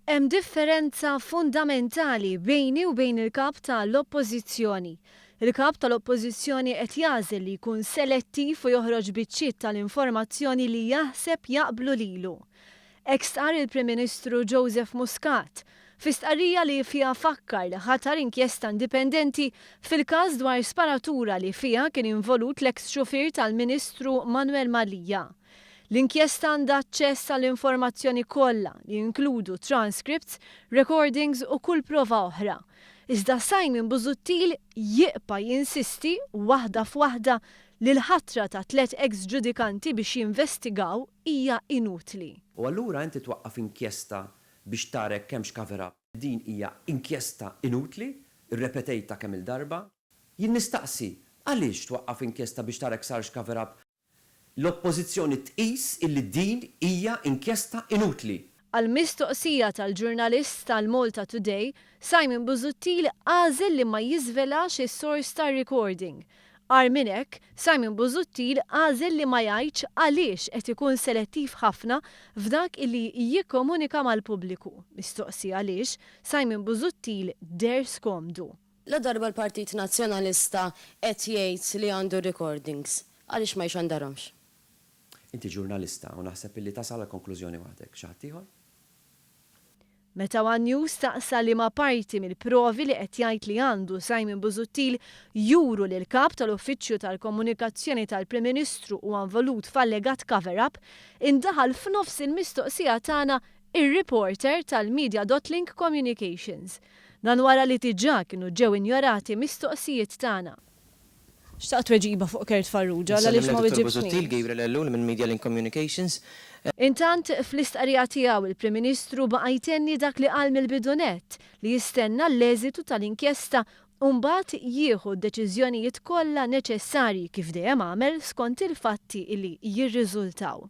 Hemm differenza fundamentali bejni u bejn il-Kap tal-Oppożizzjoni. Il-Kap tal-Oppożizzjoni qed jagħżel li jkun selettiv u joħroġ biċċiet tal-informazzjoni li jaħseb jaqblu lilu. Hekk sar il-Prim Ministru Joseph Muscat fi stqarrija li fiha fakkar li ħatar inkjesta indipendenti fil-każ dwar sparatura li fiha kien involut l-eks xufier tal-Ministru Manuel Malija. L-inkjesta għandha aċċess għall-informazzjoni kollha li jinkludu transcripts, recordings u kull prova oħra. Iżda Simon Busuttil jibqa' jinsisti waħda f'waħda li l-ħatra ta' 3 ex-ġudikanti biex jinvestigaw hija inutli. U allura inti twaqqaf inkjesta biex tarek kemm x'cover-up. Din hija inkjesta inutli, irrepetejta kemm il-darba. Jien nistaqsi, għaliex twaqqaf inkjesta biex tarek sar x'cover-up? L-Oppożizzjoni tqis illi din hija inkjesta inutli. Għal-mistoqsija tal-ġurnalist tal-Malta Today, Simon Busuttil għażel li ma jiżvelax is-sors tar-recording. Għar minn hekk, Simon Busuttil għażel li ma jgħidx għaliex qed ikun selettiv ħafna f'dak illi jikkomunika mal-pubbliku. Mistoqsija għaliex, Simon Busuttil der skomdu. La darba l-Partit Nazzjonalista qed jgħid li għandu recordings. Għaliex ma jxandarhomx? Inti ġurnalista u naħseb illi tasal konklużjoni waħdek. Xi ħadd ieħor? Meta One News staqsa li ma parti mill-provi li qed jgħid li għandu Simon Busuttil juru li l-Kap tal-Uffiċċju tal-Komunikazzjoni tal-Prim Ministru huwa involut f'allegat cover-up, indaħal f'nofs il-mistoqsija tagħna ir-reporter tal-Media.Link Communications. Dan wara li diġà kienu ġew injorati mistoqsijiet tagħna. Xtaqt weġiba fuq Kert Farrugia għaliex ma weġibx. Minn Media.Link Communications. Intant fl-istqarrija tiegħu il-Prim Ministru baqa' jtenni dak li qal mill-bidunet li jistenna l-eżitu tal-inkjesta u mbagħad jieħu d-deċiżjonijiet kollha neċessarji kif dejjem għamel skont il-fatti li jirriżultaw.